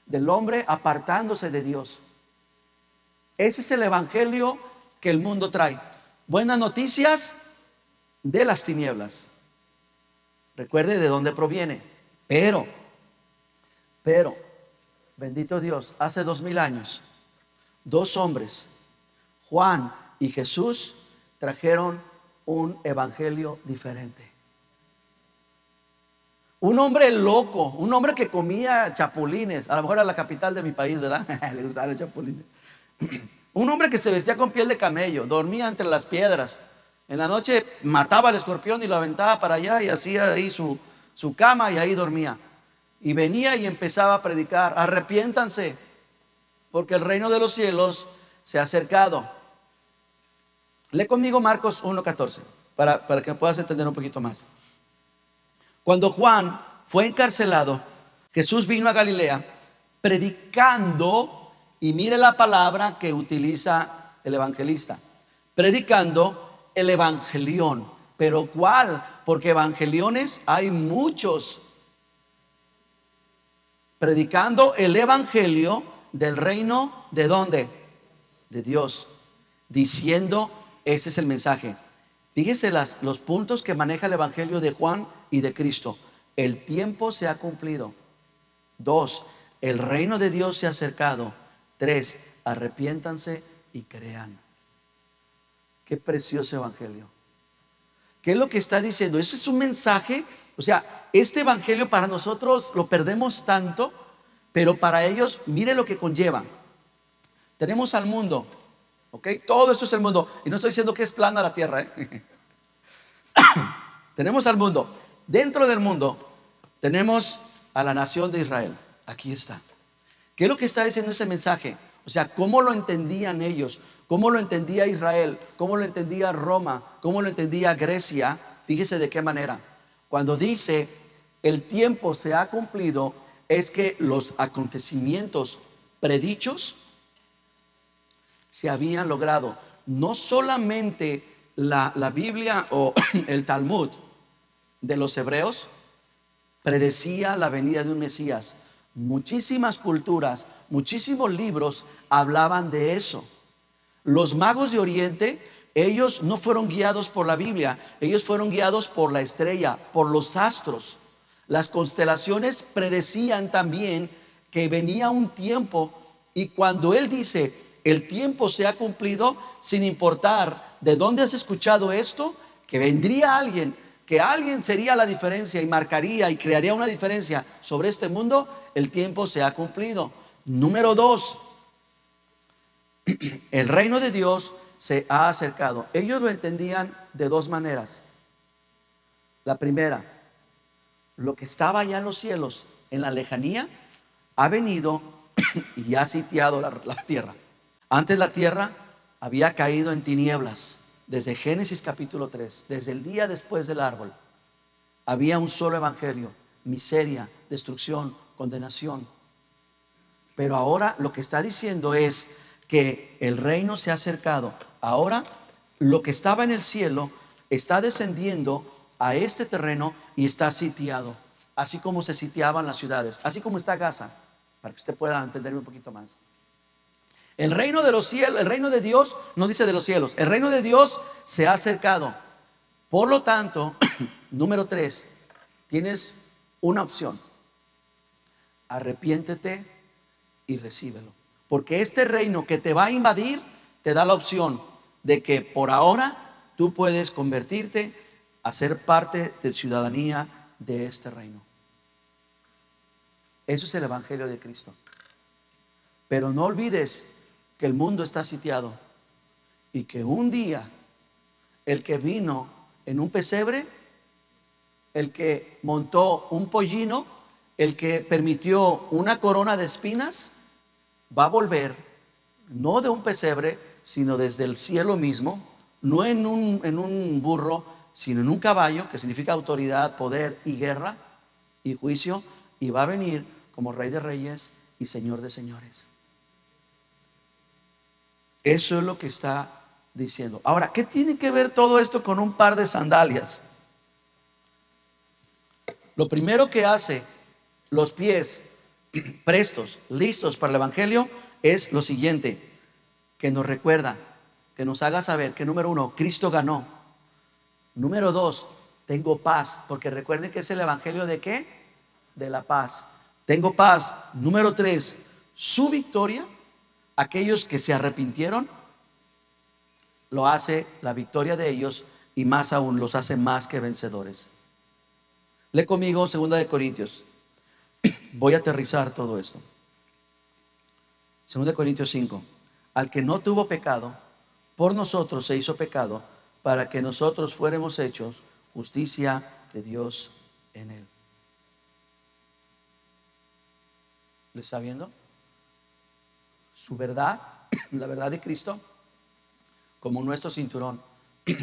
del hombre apartándose de Dios. Ese es el evangelio que el mundo trae. Buenas noticias de las tinieblas. Recuerde de dónde proviene. Pero, bendito Dios, hace 2000 años, dos hombres, Juan y Jesús, trajeron un evangelio diferente. Un hombre loco, un hombre que comía chapulines, a lo mejor era la capital de mi país, ¿verdad? Le gustaban los chapulines. Un hombre que se vestía con piel de camello, dormía entre las piedras. En la noche mataba al escorpión y lo aventaba para allá y hacía ahí su cama y ahí dormía. Y venía y empezaba a predicar: arrepiéntanse, porque el reino de los cielos se ha acercado. Lee conmigo Marcos 1:14 para que puedas entender un poquito más. Cuando Juan fue encarcelado, Jesús vino a Galilea predicando, y mire la palabra que utiliza el evangelista, predicando el evangelión. ¿Pero cuál? Porque evangeliones hay muchos. Predicando el evangelio del reino, ¿de dónde? De Dios. diciendo, ese es el mensaje. Fíjese los puntos que maneja el Evangelio de Juan y de Cristo. El tiempo se ha cumplido. 2, el reino de Dios se ha acercado. 3, arrepiéntanse y crean. Qué precioso evangelio. ¿Qué es lo que está diciendo? Eso es un mensaje. O sea, este evangelio para nosotros lo perdemos tanto, pero para ellos, mire lo que conlleva. Tenemos al mundo, ¿ok? Todo esto es el mundo. Y no estoy diciendo que es plana la tierra, ¿eh? Tenemos al mundo. Dentro del mundo tenemos a la nación de Israel. Aquí está. ¿Qué es lo que está diciendo ese mensaje? O sea, ¿cómo lo entendían ellos? ¿Cómo lo entendía Israel? ¿Cómo lo entendía Roma? ¿Cómo lo entendía Grecia? Fíjese de qué manera. Cuando dice el tiempo se ha cumplido, es que los acontecimientos predichos se habían logrado. No solamente la Biblia o el Talmud de los hebreos predecía la venida de un Mesías. Muchísimas culturas, muchísimos libros hablaban de eso. Los magos de Oriente, ellos no fueron guiados por la Biblia, ellos fueron guiados por la estrella, por los astros. Las constelaciones predecían también que venía un tiempo, y cuando él dice el tiempo se ha cumplido, sin importar de dónde has escuchado esto, que vendría alguien, que alguien sería la diferencia y marcaría y crearía una diferencia sobre este mundo, el tiempo se ha cumplido. Número 2, el reino de Dios se ha acercado. Ellos lo entendían de dos maneras. La primera, lo que estaba allá en los cielos, en la lejanía, ha venido y ha sitiado la tierra. Antes la tierra había caído en tinieblas. Desde Génesis capítulo 3, desde el día después del árbol, había un solo evangelio: miseria, destrucción, condenación. Pero ahora lo que está diciendo es que el reino se ha acercado. Ahora lo que estaba en el cielo está descendiendo a este terreno y está sitiado, así como se sitiaban las ciudades, así como está Gaza, para que usted pueda entenderme un poquito más. El reino de los cielos, el reino de Dios no dice de los cielos, el reino de Dios se ha acercado. Por lo tanto, número 3, tienes una opción: arrepiéntete y recíbelo. Porque este reino que te va a invadir te da la opción de que por ahora tú puedes convertirte a ser parte de ciudadanía de este reino. Eso es el evangelio de Cristo. Pero no olvides que el mundo está sitiado y que un día el que vino en un pesebre, el que montó un pollino, el que permitió una corona de espinas, va a volver, no de un pesebre, sino desde el cielo mismo, no en un burro, sino en un caballo, que significa autoridad, poder y guerra y juicio, y va a venir como Rey de Reyes y Señor de Señores. Eso es lo que está diciendo. Ahora, ¿qué tiene que ver todo esto con un par de sandalias? Lo primero que hace los pies prestos, listos para el evangelio, es lo siguiente: que nos recuerda, que nos haga saber que número 1, Cristo ganó. Número 2, tengo paz, porque recuerden que es el evangelio de ¿qué? De la paz. Tengo paz. Número 3, su victoria. Aquellos que se arrepintieron, lo hace la victoria de ellos, y más aún los hace más que vencedores. Lee conmigo 2 de Corintios. Voy a aterrizar todo esto. 2 de Corintios 5. Al que no tuvo pecado, por nosotros se hizo pecado, para que nosotros fuéramos hechos justicia de Dios en él. ¿Le está viendo? Su verdad, la verdad de Cristo, como nuestro cinturón.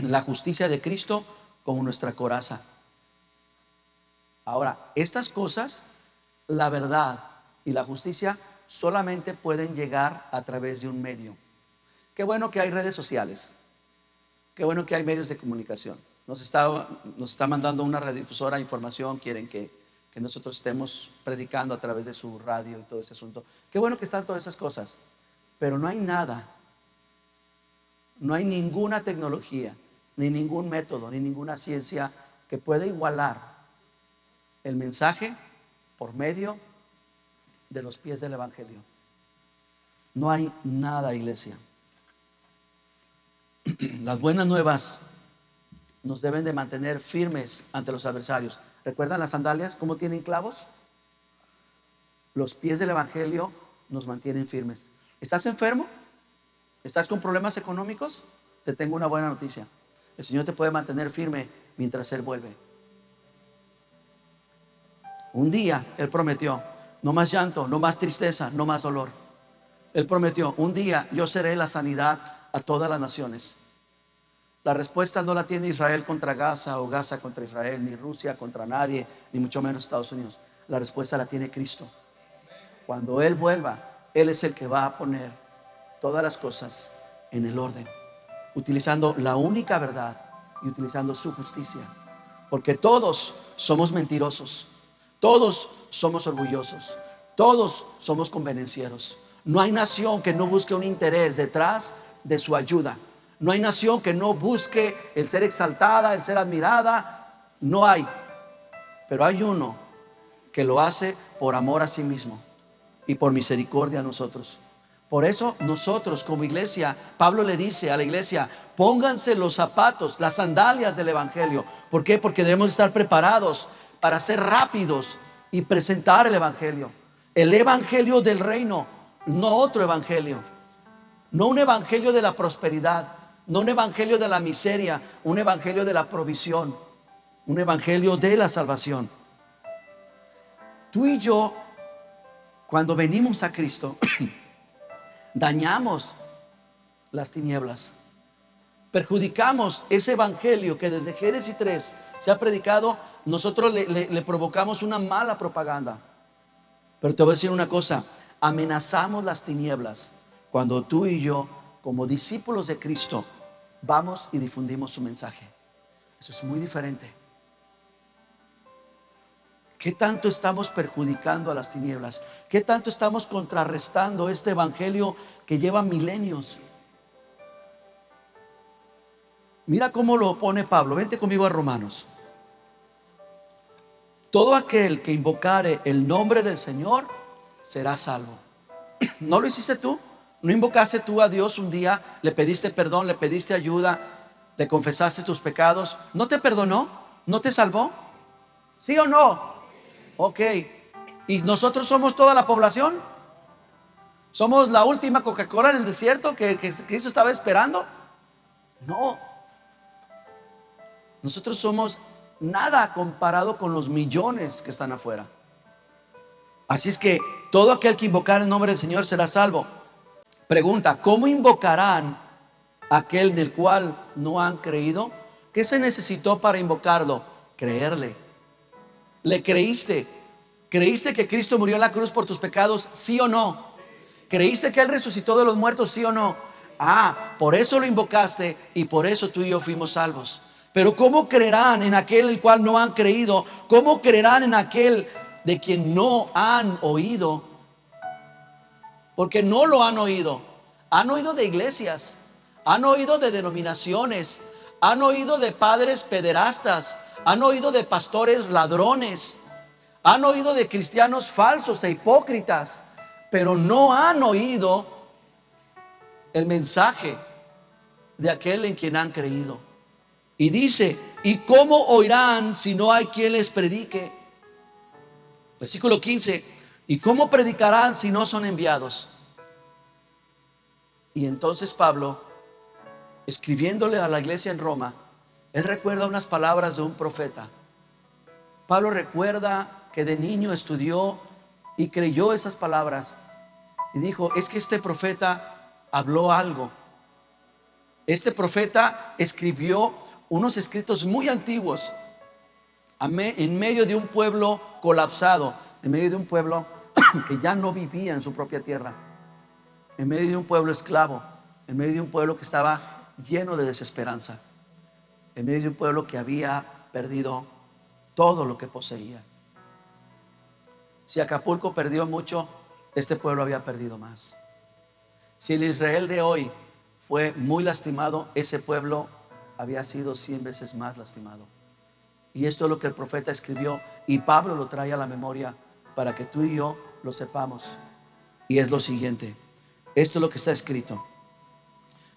La justicia de Cristo como nuestra coraza. Ahora, estas cosas, la verdad y la justicia, solamente pueden llegar a través de un medio. Qué bueno que hay redes sociales. Qué bueno que hay medios de comunicación. Nos está mandando una radiodifusora información. Quieren que nosotros estemos predicando a través de su radio y todo ese asunto. Qué bueno que están todas esas cosas. Pero no hay nada No hay ninguna tecnología, ni ningún método, ni ninguna ciencia que pueda igualar el mensaje por medio de los pies del Evangelio. No hay nada, iglesia. Las buenas nuevas nos deben de mantener firmes ante los adversarios. ¿Recuerdan las sandalias cómo tienen clavos? Los pies del Evangelio nos mantienen firmes. ¿Estás enfermo? ¿Estás con problemas económicos? Te tengo una buena noticia. El Señor te puede mantener firme mientras Él vuelve. Un día Él prometió: no más llanto, no más tristeza, no más dolor. Él prometió: un día yo seré la sanidad a todas las naciones. La respuesta no la tiene Israel contra Gaza, o Gaza contra Israel, ni Rusia contra nadie, ni mucho menos Estados Unidos. La respuesta la tiene Cristo. Cuando Él vuelva, Él es el que va a poner todas las cosas en el orden, utilizando la única verdad y utilizando su justicia. Porque todos somos mentirosos, todos somos orgullosos, todos somos convenencieros. No hay nación que no busque un interés detrás de su ayuda. No hay nación que no busque el ser exaltada, el ser admirada. No hay. Pero hay uno que lo hace por amor a sí mismo y por misericordia a nosotros. Por eso nosotros como iglesia, Pablo le dice a la iglesia: pónganse los zapatos, las sandalias del Evangelio. ¿Por qué? Porque debemos estar preparados para ser rápidos y presentar el Evangelio. El Evangelio del reino, no otro evangelio. No un evangelio de la prosperidad, no un evangelio de la miseria, un evangelio de la provisión, un evangelio de la salvación. Tú y yo, cuando venimos a Cristo, dañamos las tinieblas, perjudicamos ese evangelio que desde Génesis 3 se ha predicado. Nosotros le provocamos una mala propaganda. Pero te voy a decir una cosa: amenazamos las tinieblas cuando tú y yo, como discípulos de Cristo, vamos y difundimos su mensaje. Eso es muy diferente. ¿Qué tanto estamos perjudicando a las tinieblas? ¿Qué tanto estamos contrarrestando este evangelio que lleva milenios? Mira cómo lo pone Pablo. Vente conmigo a Romanos. Todo aquel que invocare el nombre del Señor será salvo. ¿No lo hiciste tú? ¿No invocaste tú a Dios un día? ¿Le pediste perdón? ¿Le pediste ayuda? ¿Le confesaste tus pecados? ¿No te perdonó? ¿No te salvó? ¿Sí o no? Ok. ¿Y nosotros somos toda la población? ¿Somos la última Coca-Cola en el desierto que Cristo estaba esperando? No. Nosotros somos nada comparado con los millones que están afuera. Así es que todo aquel que invocar el nombre del Señor será salvo. Pregunta: ¿cómo invocarán aquel en el cual no han creído? ¿Qué se necesitó para invocarlo? Creerle. ¿Le creíste? ¿Creíste que Cristo murió en la cruz por tus pecados? ¿Sí o no? ¿Creíste que Él resucitó de los muertos? ¿Sí o no? Por eso lo invocaste y por eso tú y yo fuimos salvos. Pero ¿cómo creerán en aquel en el cual no han creído? ¿Cómo creerán en aquel de quien no han oído? Porque no lo han oído. Han oído de iglesias, han oído de denominaciones, han oído de padres pederastas, han oído de pastores ladrones, han oído de cristianos falsos e hipócritas, pero no han oído el mensaje de aquel en quien han creído. Y dice: ¿y cómo oirán si no hay quien les predique? Versículo 15: ¿y cómo predicarán si no son enviados? Y entonces Pablo, escribiéndole a la iglesia en Roma, él recuerda unas palabras de un profeta. Pablo recuerda que de niño estudió y creyó esas palabras y dijo: es que este profeta habló algo. Este profeta escribió unos escritos muy antiguos en medio de un pueblo colapsado, en medio de un pueblo que ya no vivía en su propia tierra, en medio de un pueblo esclavo, en medio de un pueblo que estaba lleno de desesperanza, en medio de un pueblo que había perdido todo lo que poseía. Si Acapulco perdió mucho, este pueblo había perdido más. Si el Israel de hoy fue muy lastimado, ese pueblo había sido 100 veces más lastimado. Y esto es lo que el profeta escribió, y Pablo lo trae a la memoria para que tú y yo lo sepamos. Y es lo siguiente: esto es lo que está escrito: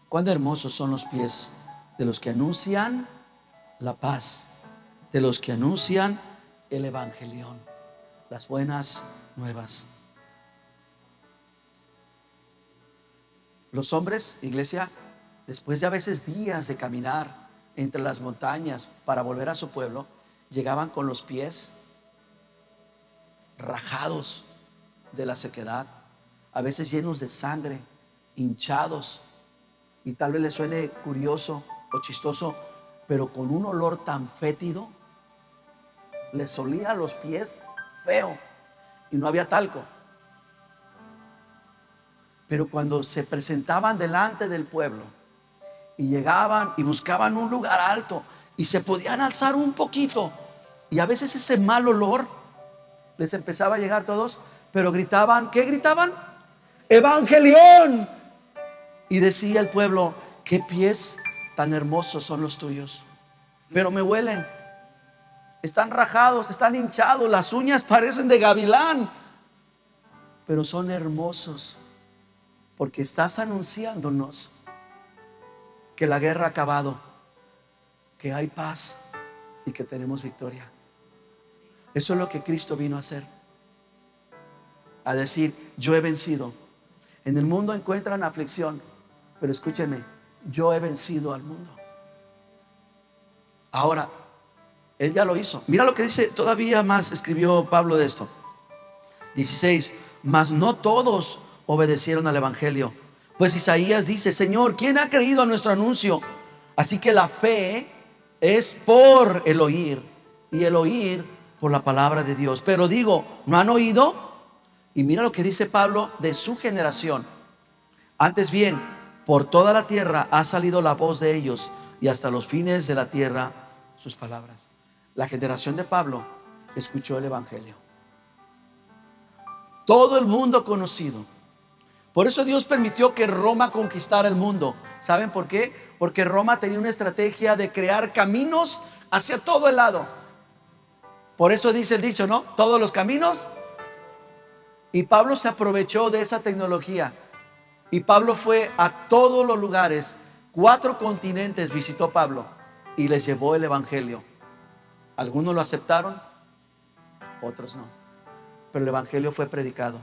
cuán hermosos son los pies de los que anuncian la paz, de los que anuncian el evangelión, las buenas nuevas. Los hombres, iglesia, después de a veces días de caminar entre las montañas para volver a su pueblo, llegaban con los pies rajados de la sequedad, a veces llenos de sangre, hinchados, y tal vez les suene curioso o chistoso, pero con un olor tan fétido, les olía los pies feo, y no había talco. Pero cuando se presentaban delante del pueblo y llegaban y buscaban un lugar alto y se podían alzar un poquito, y a veces ese mal olor les empezaba a llegar a todos, pero gritaban, ¿qué gritaban? Evangelión. Y decía el pueblo, qué pies tan hermosos son los tuyos, pero me huelen, están rajados, están hinchados, las uñas parecen de gavilán, pero son hermosos, porque estás anunciándonos que la guerra ha acabado, que hay paz y que tenemos victoria. Eso es lo que Cristo vino a hacer, a decir, yo he vencido. En el mundo encuentran aflicción, pero escúcheme, yo he vencido al mundo. Ahora, Él ya lo hizo. Mira lo que dice, todavía más escribió Pablo de esto. 16, mas no todos obedecieron al evangelio, pues Isaías dice, Señor, ¿quién ha creído a nuestro anuncio? Así que la fe es por el oír, y el oír por la palabra de Dios. Pero digo, ¿no han oído? Y mira lo que dice Pablo de su generación. Antes bien, por toda la tierra ha salido la voz de ellos, y hasta los fines de la tierra sus palabras. La generación de Pablo escuchó el evangelio. Todo el mundo conocido. Por eso Dios permitió que Roma conquistara el mundo. ¿Saben por qué? Porque Roma tenía una estrategia de crear caminos hacia todo el lado. Por eso dice el dicho, ¿no? Todos los caminos. Y Pablo se aprovechó de esa tecnología. Y Pablo fue a todos los lugares. 4 continentes visitó Pablo y les llevó el evangelio. Algunos lo aceptaron, otros no. Pero el evangelio fue predicado.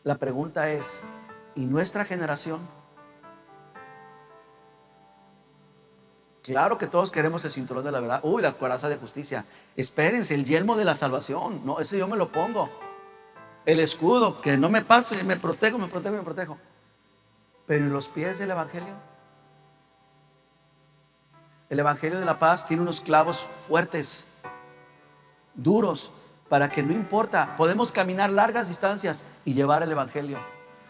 La pregunta es, ¿y nuestra generación? Claro que todos queremos el cinturón de la verdad. Uy, la coraza de justicia. Espérense, el yelmo de la salvación. No, ese yo me lo pongo. El escudo, que no me pase, me protejo, me protejo, me protejo. Pero ¿y los pies del evangelio? El evangelio de la paz tiene unos clavos fuertes, duros, para que no importa, podemos caminar largas distancias y llevar el evangelio.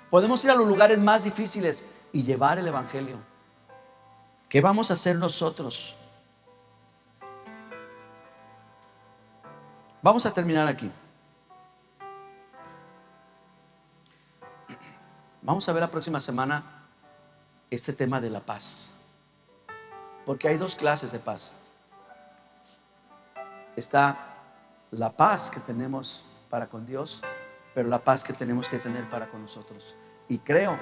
Podemos ir a los lugares más difíciles y llevar el evangelio. ¿Qué vamos a hacer nosotros? Vamos a terminar aquí. Vamos a ver la próxima semana este tema de la paz, porque hay 2 clases de paz. Está la paz que tenemos para con Dios, pero la paz que tenemos que tener para con nosotros. Y creo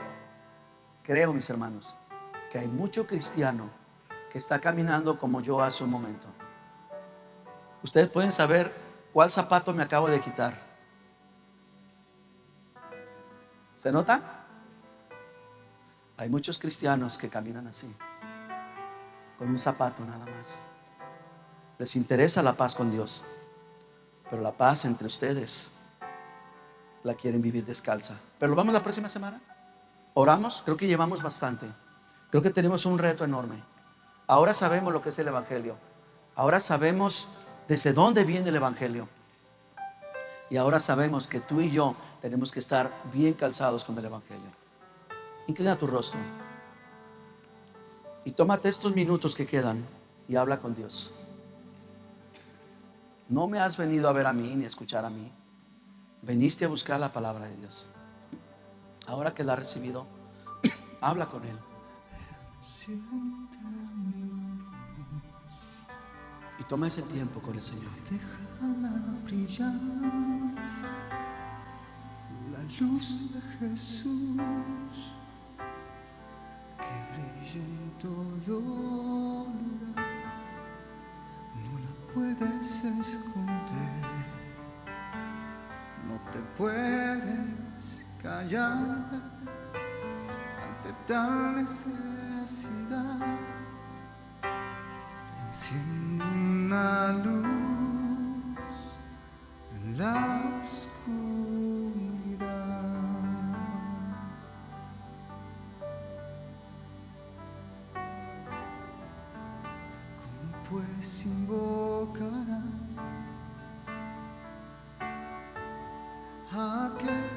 mis hermanos, que hay mucho cristiano que está caminando como yo hace un momento. Ustedes pueden saber cuál zapato me acabo de quitar. ¿Se nota? Hay muchos cristianos que caminan así, con un zapato nada más. Les interesa la paz con Dios, pero la paz entre ustedes la quieren vivir descalza. Pero lo vamos la próxima semana. Oramos, creo que llevamos bastante. Creo que tenemos un reto enorme. Ahora sabemos lo que es el evangelio. Ahora sabemos desde dónde viene el evangelio. Y ahora sabemos que tú y yo tenemos que estar bien calzados con el evangelio. Inclina tu rostro y tómate estos minutos que quedan y habla con Dios. No me has venido a ver a mí ni a escuchar a mí. Veniste a buscar la palabra de Dios. Ahora que la has recibido, habla con Él. Y toma ese tiempo con el Señor. Déjala brillar la luz de Jesús, que brille en todo lugar. No la puedes esconder, no te puedes callar ante tal necesidad. Enciende una luz en la oscuridad. ¿Cómo pues invocará a aquel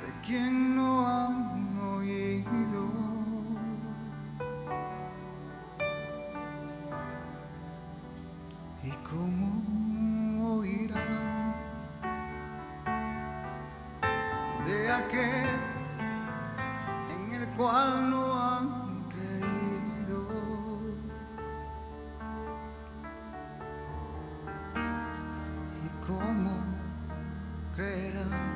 de quien no han oído? ¿Y cómo oirán de aquel en el cual no han creído? ¿Y cómo creerán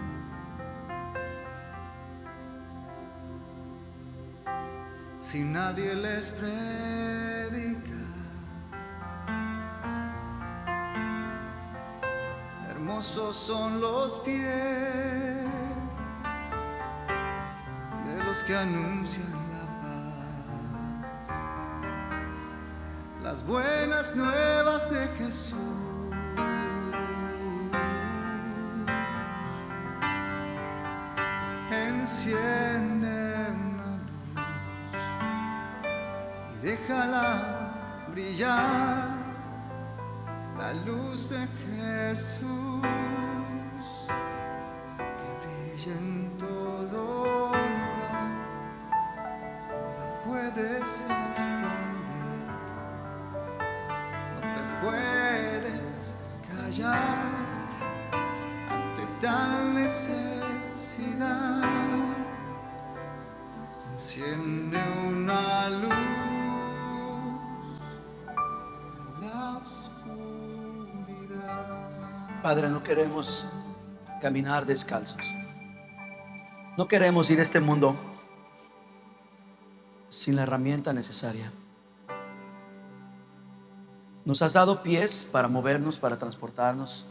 si nadie les predica? Hermosos son los pies de los que anuncian la paz, las buenas nuevas de Jesús. Enciende una luz y déjala brillar, la luz de Jesús, que brilla en todo lugar. No la puedes esconder, no te puedes callar ante tal necesidad. Enciende una luz. Padre, no queremos caminar descalzos. No queremos ir a este mundo sin la herramienta necesaria. Nos has dado pies para movernos, para transportarnos.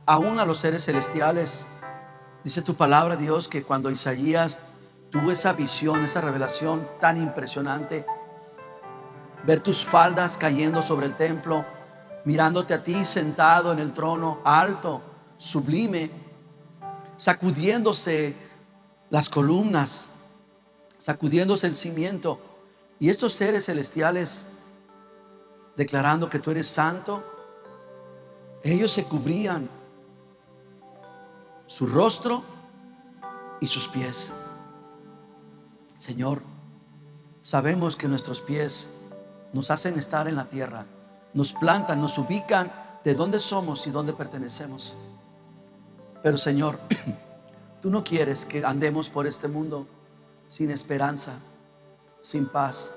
Aún a los seres celestiales, dice tu palabra, Dios, que cuando Isaías tuvo esa visión, esa revelación tan impresionante, ver tus faldas cayendo sobre el templo, mirándote a ti sentado en el trono alto, sublime, sacudiéndose las columnas, sacudiéndose el cimiento, y estos seres celestiales declarando que tú eres santo. Ellos se cubrían su rostro y sus pies. Señor, sabemos que nuestros pies nos hacen estar en la tierra, nos plantan, nos ubican de dónde somos y dónde pertenecemos. Pero Señor, tú no quieres que andemos por este mundo sin esperanza, sin paz.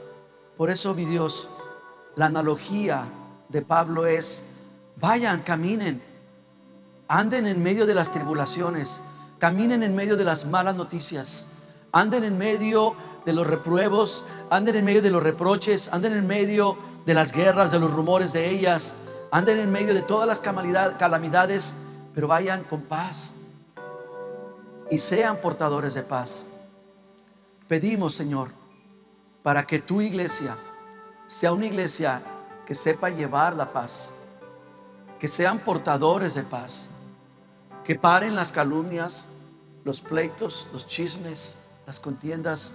Por eso, mi Dios, la analogía de Pablo es: vayan, caminen, anden en medio de las tribulaciones, caminen en medio de las malas noticias, anden en medio de los repruebos, anden en medio de los reproches, anden en medio de las guerras, de los rumores de ellas, anden en medio de todas las calamidades, pero vayan con paz y sean portadores de paz. Pedimos, Señor, para que tu iglesia sea una iglesia que sepa llevar la paz, que sean portadores de paz, que paren las calumnias, los pleitos, los chismes, las contiendas,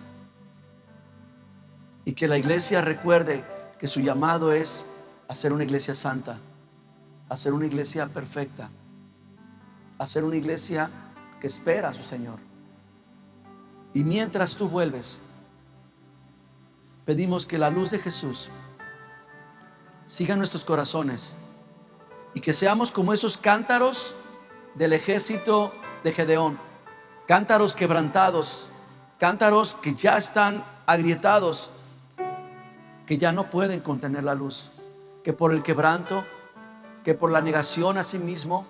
y que la iglesia recuerde que su llamado es a ser una iglesia santa, a ser una iglesia perfecta, a ser una iglesia que espera a su Señor. Y mientras tú vuelves, pedimos que la luz de Jesús siga en nuestros corazones y que seamos como esos cántaros del ejército de Gedeón, cántaros quebrantados, Cántaros que ya están agrietados, que ya no pueden contener la luz, que por el quebranto, que por la negación a sí mismo,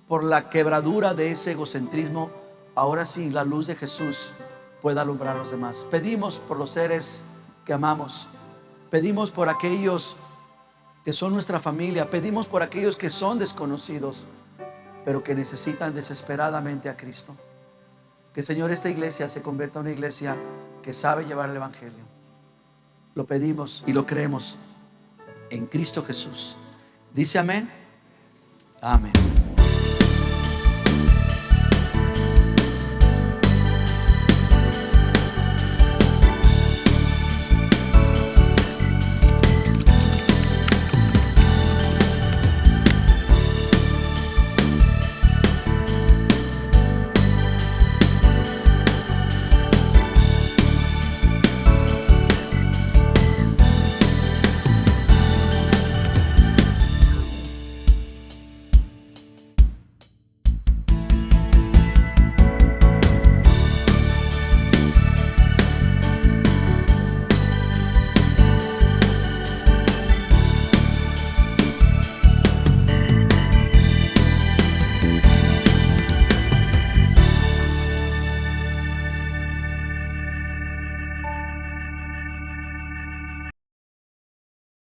por la quebradura de ese egocentrismo, ahora sí la luz de Jesús pueda alumbrar a los demás. Pedimos por los seres que amamos, pedimos por aquellos que son nuestra familia, pedimos por aquellos que son desconocidos, pero que necesitan desesperadamente a Cristo. Que, Señor, esta iglesia se convierta en una iglesia que sabe llevar el evangelio. Lo pedimos y lo creemos en Cristo Jesús. Dice amén. Amén.